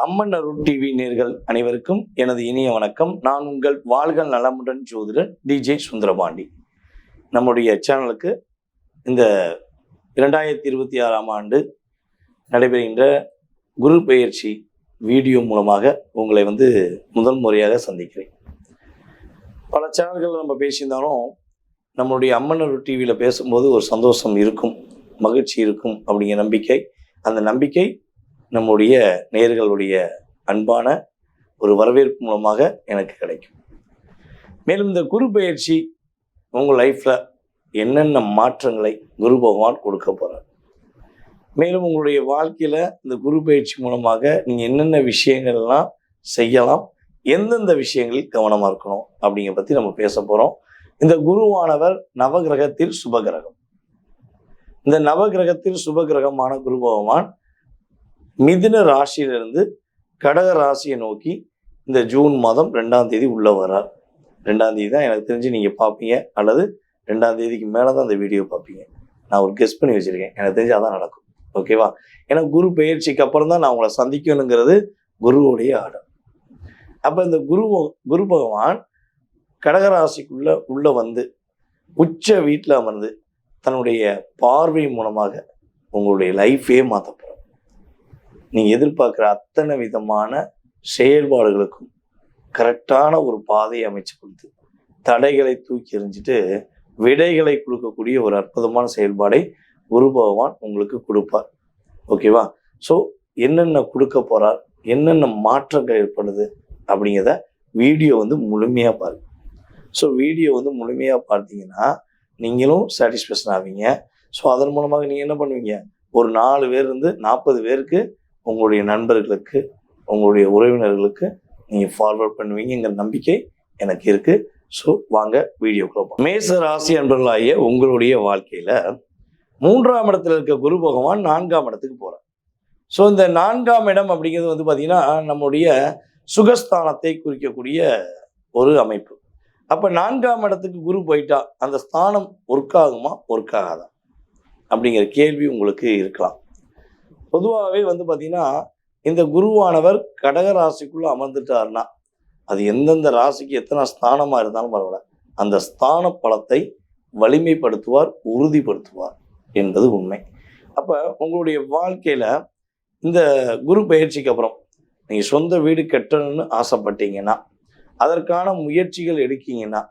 அம்மன் அருள் TV நேர்கள் அனைவருக்கும் எனது இனிய வணக்கம். நான் உங்கள் வாழ்க நலமுடன் ஜோதிடர் DJ சுந்தரபாண்டி. நம்முடைய சேனலுக்கு இந்த 2026ஆம் ஆண்டு நடைபெறுகின்ற குரு பெயர்ச்சி வீடியோ மூலமாக உங்களை முதல் முறையாக சந்திக்கிறேன். பல சேனல்கள் நம்ம பேசியிருந்தாலும் நம்மளுடைய அம்மன் அருள் டிவியில் பேசும்போது ஒரு சந்தோஷம் இருக்கும், மகிழ்ச்சி இருக்கும் அப்படிங்கிற நம்பிக்கை. அந்த நம்பிக்கை நம்முடைய நேயர்களுடைய அன்பான ஒரு வரவேற்பு மூலமாக எனக்கு கிடைக்கும். மேலும் இந்த குரு பெயர்ச்சி உங்கள் லைஃப்பில் என்னென்ன மாற்றங்களை குரு பகவான் கொடுக்க போகிறார், மேலும் உங்களுடைய வாழ்க்கையில் இந்த குரு பயிற்சி மூலமாக நீங்கள் என்னென்ன விஷயங்கள்லாம் செய்யலாம், எந்தெந்த விஷயங்களில் கவனமாக இருக்கணும் அப்படிங்கிற பற்றி நம்ம பேச போகிறோம். இந்த குருவானவர் நவகிரகத்தில் சுபகிரகம். இந்த நவகிரகத்தில் சுபகிரகமான குரு பகவான் மிதுன ராசியிலிருந்து கடக ராசியை நோக்கி இந்த ஜூன் மாதம் 2ஆம் தேதி உள்ள வரார். 2ஆம் தேதி தான் எனக்கு தெரிஞ்சு நீங்கள் பார்ப்பீங்க, அல்லது 2ஆம் தேதிக்கு மேலே தான் அந்த வீடியோ பார்ப்பீங்க. நான் ஒரு கெஸ் பண்ணி வச்சுருக்கேன், எனக்கு தெரிஞ்சு அதான் நடக்கும். ஓகேவா? ஏன்னா குரு பெயர்ச்சிக்கு அப்புறம் தான் நான் உங்களை சந்திக்கணுங்கிறது குருவுடைய ஆர்டர். அப்போ இந்த குரு பகவான் கடகராசிக்குள்ள உள்ள உச்ச வீட்டில் அமர்ந்து தன்னுடைய பார்வை மூலமாக உங்களுடைய லைஃபே மாற்ற போகிறார். நீங்கள் எதிர்பார்க்குற அத்தனை விதமான செயல்பாடுகளுக்கும் கரெக்டான ஒரு பாதையை அமைச்சு கொடுத்து தடைகளை தூக்கி எறிஞ்சிட்டு விடைகளை கொடுக்கக்கூடிய ஒரு அற்புதமான செயல்பாடை குரு பகவான் உங்களுக்கு கொடுப்பார். ஓகேவா? ஸோ என்னென்ன கொடுக்க போகிறார், என்னென்ன மாற்றங்கள் ஏற்படுது அப்படிங்கிறத வீடியோ முழுமையாக பாருங்க. ஸோ வீடியோ முழுமையாக பார்த்தீங்கன்னா நீங்களும் சாட்டிஸ்ஃபேக்ஷன் ஆவீங்க. ஸோ அதன் மூலமாக நீங்கள் என்ன பண்ணுவீங்க, ஒரு 4 பேர் 40 பேருக்கு உங்களுடைய நண்பர்களுக்கு, உங்களுடைய உறவினர்களுக்கு நீங்கள் ஃபார்வர்ட் பண்ணுவீங்கிற நம்பிக்கை எனக்கு இருக்குது. ஸோ வாங்க வீடியோக்குள்ள போகலாம். மேச ராசி அன்பர்களாகிய உங்களுடைய வாழ்க்கையில் 3ஆம் இடத்துல இருக்க குரு பகவான் 4ஆம் இடத்துக்கு போகிறார். ஸோ இந்த 4ஆம் இடம் அப்படிங்கிறது பார்த்தீங்கன்னா நம்முடைய சுகஸ்தானத்தை குறிக்கக்கூடிய ஒரு அமைப்பு. அப்போ 4ஆம் இடத்துக்கு குரு போயிட்டா அந்த ஸ்தானம் ஒர்க் ஆகுமா, ஒர்க் ஆகாதா அப்படிங்கிற கேள்வி உங்களுக்கு இருக்கலாம். பொதுவாகவே பார்த்தீங்கன்னா இந்த குருவானவர் கடக ராசிக்குள்ளே அமர்ந்துட்டாருன்னா அது எந்தெந்த ராசிக்கு எத்தனை ஸ்தானமாக இருந்தாலும் பரவாயில்ல, அந்த ஸ்தான பலத்தை வலிமைப்படுத்துவார், உறுதிப்படுத்துவார் என்பது உண்மை. அப்போ உங்களுடைய வாழ்க்கையில் இந்த குரு பயிற்சிக்கு அப்புறம் நீங்கள் சொந்த வீடு கட்டணும்னு ஆசைப்பட்டீங்கன்னா, அதற்கான முயற்சிகள் எடுக்கீங்கன்னா,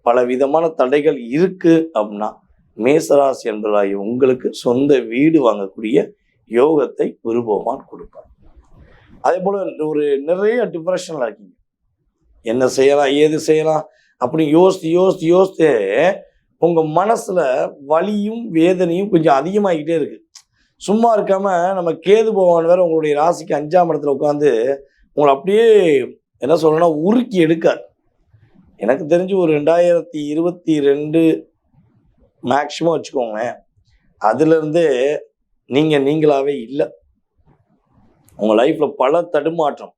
பல விதமான தடைகள் இருக்குது அப்படின்னா, மேசராசி என்பதாகி உங்களுக்கு சொந்த வீடு வாங்கக்கூடிய யோகத்தை குரு பகவான் கொடுப்பார். அதே போல் ஒரு நிறைய டிப்ரெஷனில் இருக்கீங்க, என்ன செய்யலாம் ஏது செய்யலாம் அப்படி யோசித்து உங்கள் மனசில் வலியும் வேதனையும் கொஞ்சம் அதிகமாகிக்கிட்டே இருக்குது. சும்மா இருக்காமல் நம்ம கேது பகவான் வேறு உங்களுடைய ராசிக்கு 5ஆம் இடத்துல உட்காந்து உங்களை அப்படியே என்ன சொல்லணும்னா உருக்கி எடுக்கார். எனக்கு தெரிஞ்சு ஒரு 2022 மேக்சிமம் வச்சுக்கோங்க, அதுலேருந்து நீங்களாவே இல்லை. உங்கள் லைஃப்பில் பல தடுமாற்றம்,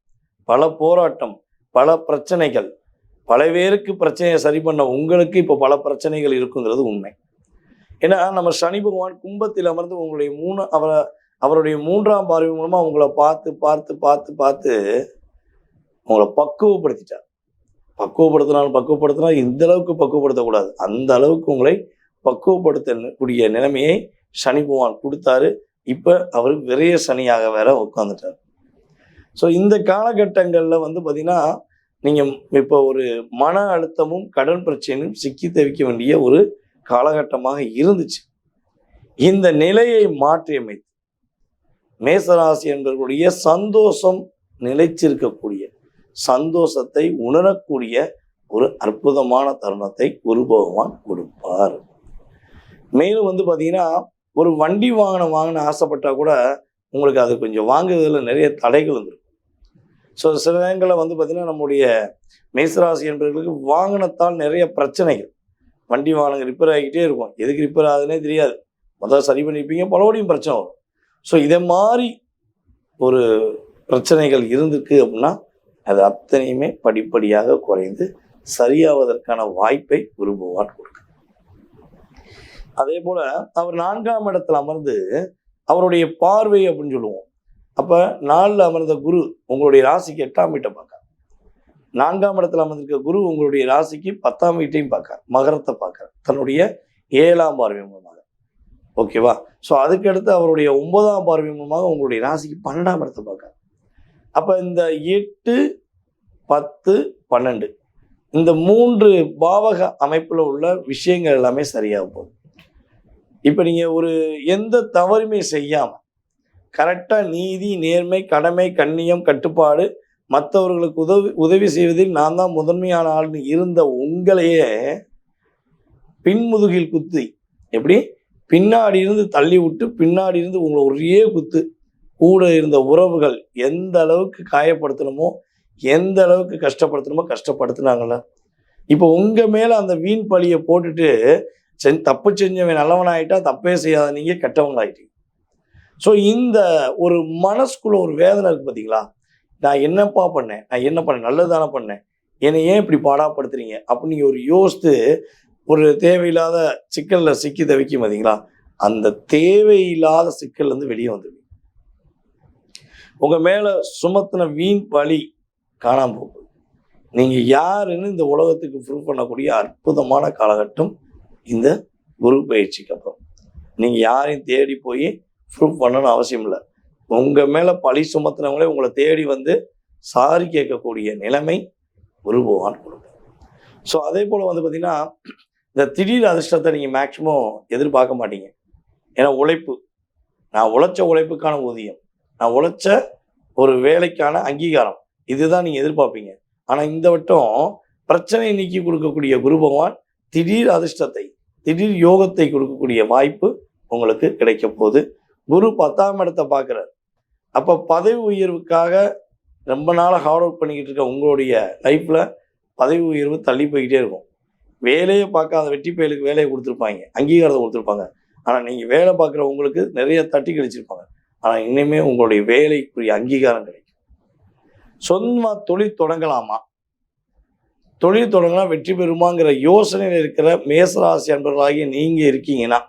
பல போராட்டம், பல பிரச்சனைகள், பல பேருக்கு பிரச்சனையை சரி பண்ண உங்களுக்கு இப்போ பல பிரச்சனைகள் இருக்குங்கிறது உண்மை. ஏன்னா நம்ம சனி பகவான் கும்பத்தில் அமர்ந்து உங்களுடைய அவருடைய 3ஆம் பார்வை மூலமாக உங்களை பார்த்து பார்த்து பார்த்து பார்த்து உங்களை பக்குவப்படுத்தினா இந்த அளவுக்கு பக்குவப்படுத்தக்கூடாது, அந்த அளவுக்கு உங்களை பக்குவப்படுத்தக்கூடிய நிலைமையை சனி பகவான் கொடுத்தாரு. இப்போ அவர் விரைய சனியாக வேற உட்காந்துட்டார். ஸோ இந்த காலகட்டங்களில் பார்த்தீங்கன்னா நீங்கள் இப்போ ஒரு மன அழுத்தமும் கடன் பிரச்சனையும் சிக்கி தவிக்க வேண்டிய ஒரு காலகட்டமாக இருந்துச்சு. இந்த நிலையை மாற்றியமைத்து மேசராசி என்பவர்களுடைய சந்தோஷம் நிலைச்சிருக்கக்கூடிய, சந்தோஷத்தை உணரக்கூடிய ஒரு அற்புதமான தருணத்தை குரு பகவான் கொடுப்பார். மேலும் பார்த்தீங்கன்னா ஒரு வண்டி வாங்கின ஆசைப்பட்டால் கூட உங்களுக்கு அது கொஞ்சம் வாங்குறதுல நிறைய தடைகள் வந்துடும். ஸோ சில நேரங்களில் பார்த்தீங்கன்னா நம்முடைய மேசராசி என்பவர்களுக்கு வாகனத்தால் நிறைய பிரச்சனைகள், வண்டி வாகனங்கள் ரிப்பேர் ஆகிக்கிட்டே இருக்கும், எதுக்கு ரிப்பேர் ஆகுதுன்னே தெரியாது, முதல்ல சரி பண்ணிப்பீங்க, பலபடியும் பிரச்சனை வரும். ஸோ இதை மாதிரி ஒரு பிரச்சனைகள் இருந்திருக்கு அப்படின்னா அது அத்தனையுமே படிப்படியாக குறைந்து சரியாவதற்கான வாய்ப்பை குரு பகவான் கொடுக்க. அதே போல அவர் 4ஆம் இடத்துல அமர்ந்து அவருடைய பார்வை அப்படின்னு சொல்லுவோம், அப்போ 4ல் அமர்ந்த குரு உங்களுடைய ராசிக்கு 8ஆம் வீட்டை பார்க்க, 4ஆம் இடத்துல அமர்ந்திருக்க குரு உங்களுடைய ராசிக்கு 10ஆம் வீட்டையும் பார்க்க, மகரத்தை பார்க்க, தன்னுடைய 7ஆம் பார்வை மூலமாக. ஓகேவா? ஸோ அதுக்கடுத்து அவருடைய 9ஆம் பார்வை மூலமாக உங்களுடைய ராசிக்கு 12ஆம் இடத்தை பார்க்க. அப்போ இந்த 8, 10, 12 இந்த 3 பாவக அமைப்பில் உள்ள விஷயங்கள் எல்லாமே சரியாக போகுது. இப்போ நீங்கள் ஒரு எந்த தவறுமே செய்யாமல் கரெக்டாக நீதி, நேர்மை, கடமை, கண்ணியம், கட்டுப்பாடு, மற்றவர்களுக்கு உதவி செய்வதில் நான் தான் முதன்மையான ஆள்னு இருந்த உங்களையே பின்முதுகில் குத்தி, எப்படி பின்னாடி இருந்து தள்ளி விட்டு பின்னாடி இருந்து உங்களை ஒரே குத்து, கூட இருந்த உறவுகள் எந்த அளவுக்கு காயப்படுத்தணுமோ, எந்த அளவுக்கு கஷ்டப்படுத்தணுமோ கஷ்டப்படுத்தினாங்கள. இப்போ உங்கள் மேலே அந்த வீண் பழியை போட்டுட்டு தப்பு செஞ்சவன் நல்லவனாயிட்டா, தப்பே செய்யாத நீங்கள் கெட்டவங்களாயிட்டீங்க. ஸோ இந்த ஒரு மனசுக்குள்ள ஒரு வேதனை இருக்குது பார்த்தீங்களா? நான் என்னப்பா பண்ணேன், நான் என்ன பண்ணேன், நல்லது தானே பண்ணேன், என்னை ஏன் இப்படி பாடாப்படுத்துறீங்க அப்படின்னு நீங்கள் ஒரு யோசித்து ஒரு தேவையில்லாத சிக்கலில் சிக்கி தவிக்கும் பார்த்தீங்களா? அந்த தேவையில்லாத சிக்கல்லேருந்து வெளியே வந்துடுவீங்க. உங்கள் மேலே சுமத்தின வீண் பழி காணாமல் போகுது. நீங்கள் யாருன்னு இந்த உலகத்துக்கு ப்ரூவ் பண்ணக்கூடிய அற்புதமான காலகட்டம் இந்த குரு பயிற்சிக்கு அப்புறம். நீங்கள் யாரையும் தேடி போய் ப்ரூவ் பண்ணணும்னு அவசியம் இல்லை. உங்கள் மேலே பழி சுமத்தினவங்களே உங்களை தேடி வந்து சாரி கேட்கக்கூடிய நிலைமை குரு பகவான் கொடுக்கும். ஸோ அதே போல் வந்து பார்த்திங்கன்னா, இந்த திடீர் அதிர்ஷ்டத்தை நீங்கள் மேக்ஸிமம் எதிர்பார்க்க மாட்டீங்க. ஏன்னா உழைப்பு, நான் உழைச்ச உழைப்புக்கான ஊதியம், நான் உழைச்ச ஒரு வேலைக்கான அங்கீகாரம், இதுதான் நீங்கள் எதிர்பார்ப்பீங்க. ஆனால் இந்த வட்டம் பிரச்சனையை நீக்கி கொடுக்கக்கூடிய குரு பகவான் திடீர் அதிர்ஷ்டத்தை, திடீர் யோகத்தை கொடுக்கக்கூடிய வாய்ப்பு உங்களுக்கு கிடைக்க போகுது. குரு 10ஆம் இடத்தை பார்க்குறார். அப்போ பதவி உயர்வுக்காக ரொம்ப நாளாக ஹார்ட் ஒர்க் பண்ணிக்கிட்டு இருக்க உங்களுடைய லைஃப்பில் பதவி உயர்வு தள்ளி போய்கிட்டே இருக்கும். வேலையை பார்க்காத வெற்றி பயலுக்கு வேலையை கொடுத்துருப்பாங்க, அங்கீகாரத்தை கொடுத்துருப்பாங்க. ஆனால் நீங்கள் வேலை பார்க்குற உங்களுக்கு நிறைய தட்டி கழிச்சிருப்பாங்க. ஆனால் இனிமேல் உங்களுடைய வேலைக்குரிய அங்கீகாரம் கிடைக்கும். சொந்தமாக தொழில் தொடங்கலாமா, தொழில் தொடங்கலாம் வெற்றி பெறுமாங்கிற யோசனையில் இருக்கிற மேசராசி அன்பர்களாகிய நீங்கள் இருக்கீங்கன்னா,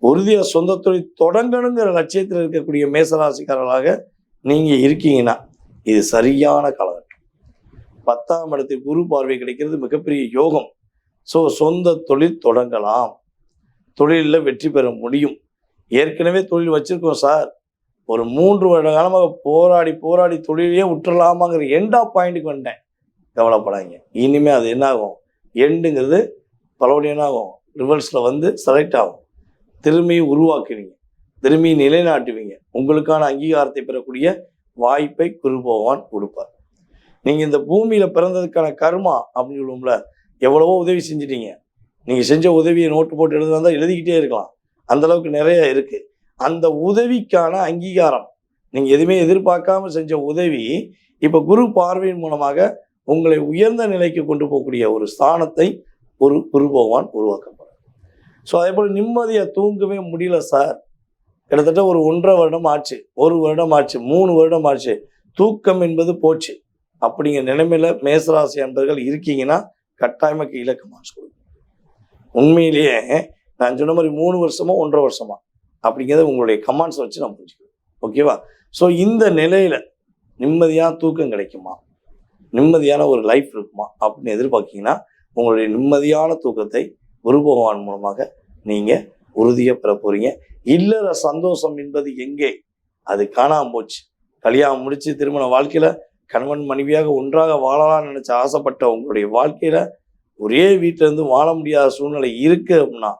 உறுதியாக சொந்த தொழில் தொடங்கணுங்கிற லட்சியத்தில் இருக்கக்கூடிய மேசராசிக்காரர்களாக நீங்கள் இருக்கீங்கன்னா, இது சரியான காலகட்டம். 10ஆம் இடத்தில் குரு பார்வை கிடைக்கிறது மிகப்பெரிய யோகம். ஸோ சொந்த தொழில் தொடங்கலாம், தொழிலில் வெற்றி பெற முடியும். ஏற்கனவே தொழில் வச்சுருக்கோம் சார், ஒரு 3 வருட காலமாக போராடி தொழிலையே விட்டுறலாமாங்கிற எண்ட் ஆஃப் பாயிண்ட்டுக்கு வந்துட்டேன், கவலைப்படாதீங்க. இனிமேல் அது என்ன ஆகும், எண்டுங்கிறது பலபடி என்ன ஆகும், ரிவர்ஸில் வந்து செலக்ட் ஆகும். திரும்பி உருவாக்குவீங்க, திரும்பி நிலைநாட்டுவீங்க. உங்களுக்கான அங்கீகாரத்தை பெறக்கூடிய வாய்ப்பை குரு பகவான் கொடுப்பார். நீங்கள் இந்த பூமியில் பிறந்ததுக்கான கர்மா அப்படின்னு சொல்லுவோம்ல, எவ்வளவோ உதவி செஞ்சிட்டீங்க. நீங்கள் செஞ்ச உதவியை நோட்டு போட்டு எழுத வந்தால் எழுதிக்கிட்டே இருக்கலாம், அந்தளவுக்கு நிறைய இருக்குது. அந்த உதவிக்கான அங்கீகாரம், நீங்கள் எதுவுமே எதிர்பார்க்காம செஞ்ச உதவி இப்போ குரு பார்வையின் மூலமாக உங்களை உயர்ந்த நிலைக்கு கொண்டு போகக்கூடிய ஒரு ஸ்தானத்தை ஒரு குரு பகவான் உருவாக்கப்படுறார். ஸோ அதே போல் நிம்மதியாக தூங்கவே முடியல சார், கிட்டத்தட்ட ஒரு 1.5 வருடம் ஆச்சு, 1 வருடம் ஆச்சு, 3 வருடம் ஆச்சு, தூக்கம் என்பது போச்சு அப்படிங்கிற நிலைமையில் மேசராசி அன்பர்கள் இருக்கீங்கன்னா கட்டாயமாக இலக்க மார்க்ஸ் கொடுக்கும். உண்மையிலேயே நான் சொன்ன மாதிரி 3 வருஷமா 1.5 வருஷமா அப்படிங்கிறத உங்களுடைய கமெண்ட்ஸ் வச்சு நான் புரிஞ்சுக்கிறேன். ஓகேவா? ஸோ இந்த நிலையில் நிம்மதியான தூக்கம் கிடைக்குமா, நிம்மதியான ஒரு லைஃப் இருக்குமா அப்படின்னு எதிர்பார்க்கீங்கன்னா, உங்களுடைய நிம்மதியான தூக்கத்தை குரு பகவான் மூலமாக நீங்கள் உறுதியாக பெற போகிறீங்க. இல்லற சந்தோஷம் என்பது எங்கே, அது காணாமல் போச்சு. கல்யாணம் முடித்து திருமண வாழ்க்கையில் கணவன் மனைவியாக ஒன்றாக வாழலாம்னு நினச்ச ஆசைப்பட்ட உங்களுடைய வாழ்க்கையில் ஒரே வீட்டிலேருந்து வாழ முடியாத சூழ்நிலை இருக்குது அப்படின்னா,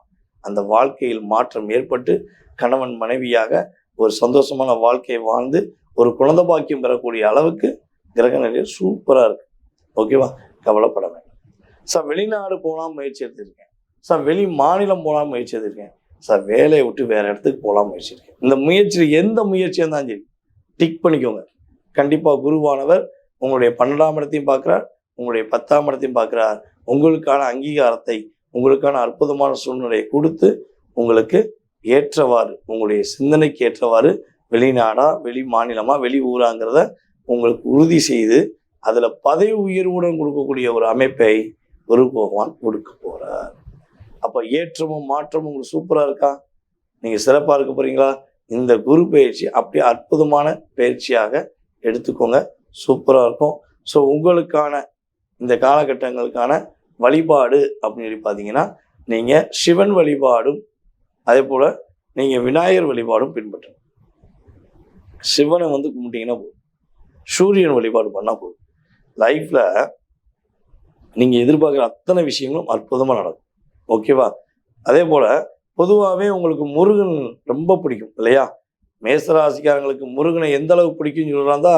அந்த வாழ்க்கையில் மாற்றம் ஏற்பட்டு கணவன் மனைவியாக ஒரு சந்தோஷமான வாழ்க்கையை வாழ்ந்து ஒரு குழந்தை பாக்கியம் பெறக்கூடிய அளவுக்கு கிரக நிலை சூப்பராக இருக்குது. ஓகேவா? கவலைப்பட வேண்டாம். சார் வெளிநாடு போகலாம் முயற்சி எடுத்திருக்கேன், சார் வெளி மாநிலம் போகலாம் முயற்சி எடுத்திருக்கேன், சார் வேலையை விட்டு வேறு இடத்துக்கு போகலாம் முயற்சி இருக்கேன். இந்த முயற்சியில் எந்த முயற்சியாக இருந்தாலும் சரி டிக் பண்ணிக்கோங்க. கண்டிப்பாக குருவானவர் உங்களுடைய 12ஆம் இடத்தையும் பார்க்குறார், உங்களுடைய 10ஆம் இடத்தையும் பார்க்குறார். உங்களுக்கான அங்கீகாரத்தை, உங்களுக்கான அற்புதமான சூழ்நிலையை கொடுத்து உங்களுக்கு ஏற்றவாறு, உங்களுடைய சிந்தனைக்கு ஏற்றவாறு வெளிநாடா வெளி மாநிலமா வெளி ஊராங்கிறத உங்களுக்கு உறுதி செய்து அதில் பதவி உயர்வுடன் கொடுக்கக்கூடிய ஒரு அமைப்பை குரு பகவான் கொடுக்க போகிறார். அப்போ ஏற்றமும் மாற்றமும் உங்களுக்கு சூப்பராக இருக்கா? நீங்கள் சிறப்பாக இருக்க போகிறீங்களா? இந்த குரு பயிற்சி அப்படியே அற்புதமான பயிற்சியாக எடுத்துக்கோங்க. சூப்பராக இருக்கும். ஸோ உங்களுக்கான இந்த காலகட்டங்களுக்கான வழிபாடு அப்படின்னு சொல்லி பார்த்தீங்கன்னா, நீங்கள் சிவன் வழிபாடும் அதே போல் நீங்கள் விநாயகர் வழிபாடும் பின்பற்றணும். சிவனை வந்து கும்பிட்டீங்கன்னா போதும், சூரியன் வழிபாடு பண்ணால் போதும். லைஃப்பில் நீங்கள் எதிர்பார்க்குற அத்தனை விஷயங்களும் அற்புதமாக நடக்கும். ஓகேவா? அதே போல் பொதுவாகவே உங்களுக்கு முருகன் ரொம்ப பிடிக்கும் இல்லையா? மேசராசிக்காரங்களுக்கு முருகனை எந்த அளவுக்கு பிடிக்கும்னு சொல்கிறாந்தா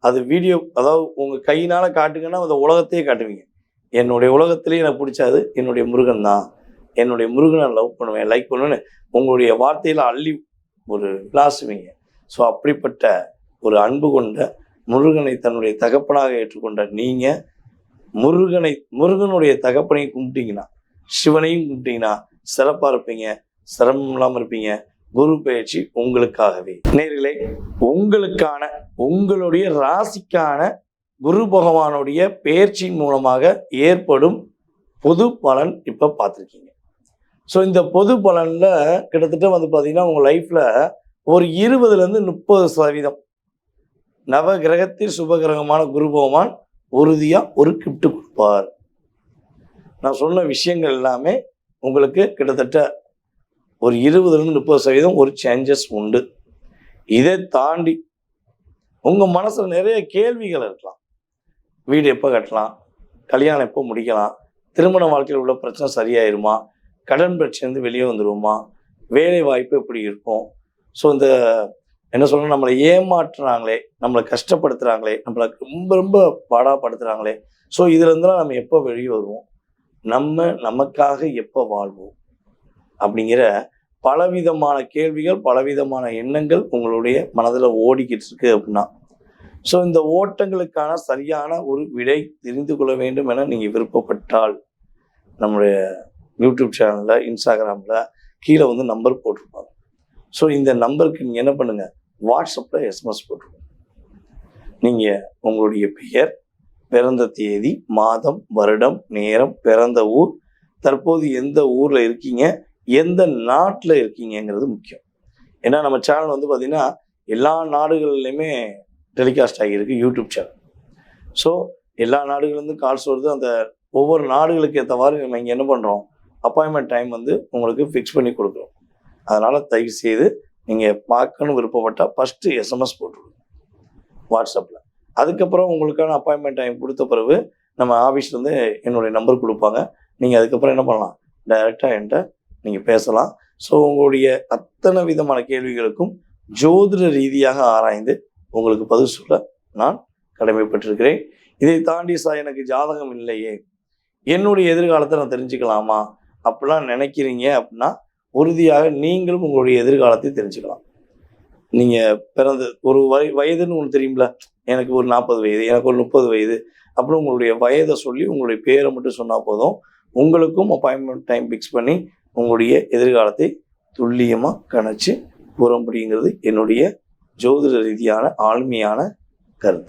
அது வீடியோ, அதாவது உங்கள் கையினால் காட்டுங்கன்னா அந்த உலகத்தையே காட்டுவீங்க. என்னுடைய உலகத்திலேயே எனக்கு பிடிச்சாது என்னுடைய முருகன் தான், என்னுடைய முருகனை லவ் பண்ணுவேன், லைக் பண்ணுவேன்னு உங்களுடைய வார்த்தையில் அள்ளி ஒரு விளாசுவீங்க. ஸோ அப்படிப்பட்ட ஒரு அன்பு கொண்ட முருகனை தன்னுடைய தகப்பனாக ஏற்றுக்கொண்ட நீங்கள் முருகனுடைய தகப்பனை கும்பிட்டீங்கன்னா, சிவனையும் கும்பிட்டீங்கன்னா சிறப்பாக இருப்பீங்க, சிரமம் இல்லாமல் இருப்பீங்க. குரு பயிற்சி உங்களுக்காகவே. நேயர்களே, உங்களுக்கான உங்களுடைய ராசிக்கான குரு பகவானுடைய பெயர்ச்சியின் மூலமாக ஏற்படும் பொது பலன் இப்போ பார்த்துருக்கீங்க. ஸோ இந்த பொது பலனில் கிட்டத்தட்ட வந்து பார்த்தீங்கன்னா உங்கள் லைஃப்பில் ஒரு 20லேருந்து 30% நவ கிரகத்தில் சுபகிரகமான குரு பகவான் உறுதியாக ஒரு கிஃப்ட் கொடுப்பார். நான் சொன்ன விஷயங்கள் எல்லாமே உங்களுக்கு கிட்டத்தட்ட ஒரு 20லேருந்து 30% ஒரு சேஞ்சஸ் உண்டு. இதை தாண்டி உங்கள் மனசில் நிறைய கேள்விகள் இருக்கலாம். வீடு எப்போ கட்டலாம், கல்யாணம் எப்போ முடிக்கலாம், திருமண வாழ்க்கையில் உள்ள பிரச்சனை சரியாயிருமா, கடன் பிரச்சனை வெளியே வந்துடுவோமா, வேலை வாய்ப்பு எப்படி இருக்கும், ஸோ இந்த என்ன சொல்கிறோம், நம்மளை ஏமாற்றுறாங்களே, நம்மளை கஷ்டப்படுத்துகிறாங்களே, நம்மளை ரொம்ப ரொம்ப பாடாப்படுத்துகிறாங்களே, ஸோ இதுலேருந்துலாம் நம்ம எப்போ வெளியே வருவோம், நமக்காக எப்போ வாழ்வோம் அப்படிங்கிற பலவிதமான கேள்விகள், பலவிதமான எண்ணங்கள் உங்களுடைய மனதில் ஓடிக்கிட்டு இருக்கு அப்படின்னா, ஸோ இந்த ஓட்டங்களுக்கான சரியான ஒரு விடை தெரிந்து கொள்ள வேண்டும் என நீங்கள் விருப்பப்பட்டால் நம்முடைய யூடியூப் சேனலில், இன்ஸ்டாகிராமில் கீழே வந்து நம்பர் போட்டிருப்பாங்க. ஸோ இந்த நம்பருக்கு நீங்கள் என்ன பண்ணுங்கள், வாட்ஸ்அப்பில் எஸ்எம்எஸ் போட்டுருங்க. நீங்கள் உங்களுடைய பெயர், பிறந்த தேதி, மாதம், வருடம், நேரம், பிறந்த ஊர், தற்போது எந்த ஊரில் இருக்கீங்க, எந்த நாட்டில் இருக்கீங்கிறது முக்கியம். ஏன்னா நம்ம சேனல் வந்து பார்த்திங்கன்னா எல்லா நாடுகள்லையுமே டெலிகாஸ்ட் ஆகியிருக்கு யூடியூப் சேனல். ஸோ எல்லா நாடுகள்லேருந்து கால்ஸ் வருது. அந்த ஒவ்வொரு நாடுகளுக்கு ஏற்றவாறு நம்ம இங்கே என்ன பண்ணுறோம், அப்பாயின்மெண்ட் டைம் வந்து உங்களுக்கு ஃபிக்ஸ் பண்ணி கொடுக்குறோம். அதனால் தயவுசெய்து நீங்கள் பார்க்கணும் விருப்பப்பட்டால் ஃபஸ்ட்டு எஸ்எம்எஸ் போட்டுருங்க வாட்ஸ்அப்பில். அதுக்கப்புறம் உங்களுக்கான அப்பாயின்மெண்ட் டைம் கொடுத்த பிறகு நம்ம ஆஃபீஸ்லேருந்து என்னுடைய நம்பர் கொடுப்பாங்க. நீங்கள் அதுக்கப்புறம் என்ன பண்ணலாம், டைரெக்டாக என்கிட்ட நீங்கள் பேசலாம். ஸோ உங்களுடைய அத்தனை விதமான கேள்விகளுக்கும் ஜோதிட ரீதியாக ஆராய்ந்து உங்களுக்கு பதில் சொல்ல நான் கடமைப்பட்டிருக்கிறேன். இதை தாண்டி எனக்கு ஜாதகம் இல்லையே, என்னுடைய எதிர்காலத்தை நான் தெரிஞ்சுக்கலாமா அப்படிலாம் நினைக்கிறீங்க அப்படின்னா உறுதியாக நீங்களும் உங்களுடைய எதிர்காலத்தை தெரிஞ்சுக்கலாம். நீங்கள் பிறந்த ஒரு வயதுன்னு ஒன்று தெரியுங்களா, எனக்கு ஒரு 40 வயது, எனக்கு ஒரு 30 வயது அப்படின்னு உங்களுடைய வயதை சொல்லி உங்களுடைய பேரை மட்டும் சொன்னால் போதும். உங்களுக்கும் அப்பாயின்மெண்ட் டைம் ஃபிக்ஸ் பண்ணி உங்களுடைய எதிர்காலத்தை துல்லியமாக கணிச்சு கூற முடியுங்கிறது என்னுடைய ஜோதிட ரீதியான ஆழ்மையான கருத்து.